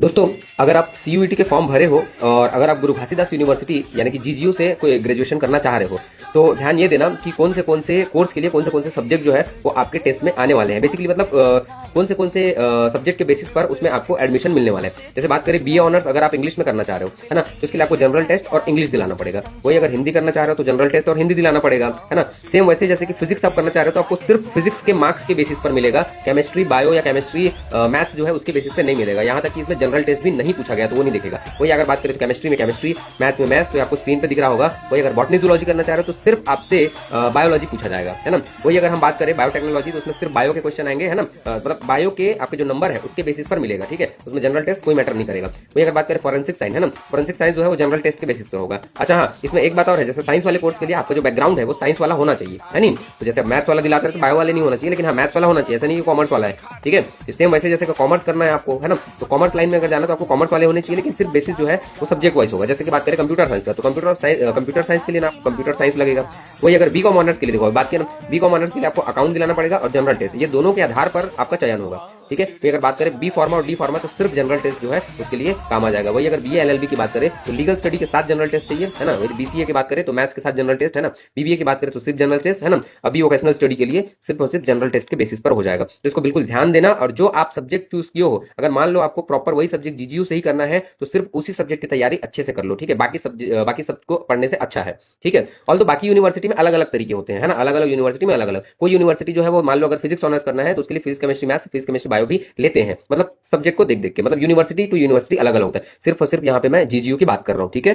दोस्तों, अगर आप सीयूईटी के फॉर्म भरे हो और अगर आप गुरु घासीदास यूनिवर्सिटी यानी कि जीजीयू से कोई ग्रेजुएशन करना चाह रहे हो, तो ध्यान ये देना कि कौन से कोर्स के लिए कौन से सब्जेक्ट जो है वो आपके टेस्ट में आने वाले हैं। बेसिकली मतलब कौन से सब्जेक्ट के बेसिस पर उसमें आपको एडमिशन मिलने वाला है। जैसे बात करें बीए ऑनर्स, अगर आप इंग्लिश में करना चाह रहे हो, है ना, तो इसके लिए आपको जनरल टेस्ट और इंग्लिश दिलाना पड़ेगा। वही अगर हिंदी करना चाह रहे हो तो जनरल टेस्ट और हिंदी दिलाना पड़ेगा, है ना। सेम वैसे जैसे कि फिजिक्स आप करना चाह रहे हो तो आपको सिर्फ फिजिक्स के मार्क्स के बेसिस पर मिलेगा, केमिस्ट्री, बायो या केमिस्ट्री, मैथ्स जो है उसके बेसिस पे नहीं मिलेगा। यहाँ तक कि इसमें जनरल टेस्ट भी नहीं पूछा गया तो वो नहीं देखेगा। वही अगर बात करें तो केमिस्ट्री में केमिस्ट्री, मैथ्स में मैथ्स, तो आपको स्क्रीन पे दिख रहा होगा। वही अगर बॉटनी जूलॉजी करना चाह रहे हो तो सिर्फ आपसे बायोलॉजी पूछा जाएगा, है ना। वही अगर हम बात करें बायोटेक्नोलॉजी तो उसमें सिर्फ बायो के क्वेश्चन आएंगे, है ना। मतलब बायो के आपके जो नंबर है उसके बेसिस पर मिलेगा, ठीक है। उसमें जनरल टेस्ट कोई मैटर नहीं करेगा। वही अगर बात करें फॉरेंसिक साइंस, है ना, फॉरेंसिक साइंस जो है वो जनरल टेस्ट के बेसिस पर होगा। अच्छा हाँ, इसमें एक बात और है, जैसे साइंस वाले कोर्स के लिए आपका जो बैकग्राउंड है वो साइंस वाला होना चाहिए, है नहीं। तो जैसे मैथ्स वाला दिलाते हैं तो बायो वाले नहीं होना चाहिए, लेकिन हाँ मैथ्स वाला होना चाहिए, ऐसा नहीं कि कॉमर्स वाला है, ठीक है। सेम वैसे जैसे कॉमर्स करना है आपको, है ना, तो कॉमर्स लाइन में अगर जाना तो आपको कॉमर्स वाले होने चाहिए, लेकिन सिर्फ बेसिस जो है वो सब्जेक्ट वाइज होगा। जैसे कि बात करें कंप्यूटर साइंस का तो कंप्यूटर साइंस के लिए ना कंप्यूटर साइंस लगेगा। वही अगर बीकॉम ऑनर्स के लिए देखो बात करें, बीकॉम ऑनर्स के लिए आपको अकाउंट दिलाना पड़ेगा और जनरल टेस्ट, ये दोनों के आधार पर आपका चयन होगा, ठीक है। तो अगर बात करें बी फार्मा और डी फार्मा तो सिर्फ जनरल टेस्ट जो है उसके लिए काम आ जाएगा। वही अगर बीए एलएलबी की बात करें तो लीगल स्टडी के साथ जनरल टेस्ट चाहिए, है ना। वही बीसीए की बात करें तो मैथ्स के साथ जनरल टेस्ट, है ना। बीबीए की बात करें तो सिर्फ जनरल टेस्ट, है ना। अभी वोकेशनल स्टडी के लिए सिर्फ और सिर्फ जनरल टेस्ट के बेसिस पर हो जाएगा। तो इसको बिल्कुल ध्यान देना। और जो आप सब्जेक्ट चूज किए हो, अगर मान लो आपको प्रॉपर वही सब्जेक्ट जीजीयू से ही करना है तो सिर्फ उसी सब्जेक्ट की तैयारी अच्छे से कर लो, ठीक है। बाकी सब को पढ़ने से अच्छा है, ठीक है। और तो बाकी यूनिवर्सिटी में अलग अलग तरीके होते हैं, है ना, अलग अलग यूनिवर्सिटी में अलग अलग। कोई यूनिवर्सिटी जो है वो मान लो अगर फिजिक्स ऑनर्स करना है तो उसके लिए physics chemistry maths, physics chemistry bio भी लेते हैं, मतलब सब्जेक्ट को देख देख के, मतलब यूनिवर्सिटी टू यूनिवर्सिटी अलग अलग होता है। सिर्फ और सिर्फ यहाँ पे मैं जीजीयू की बात कर रहा हूँ, ठीक है।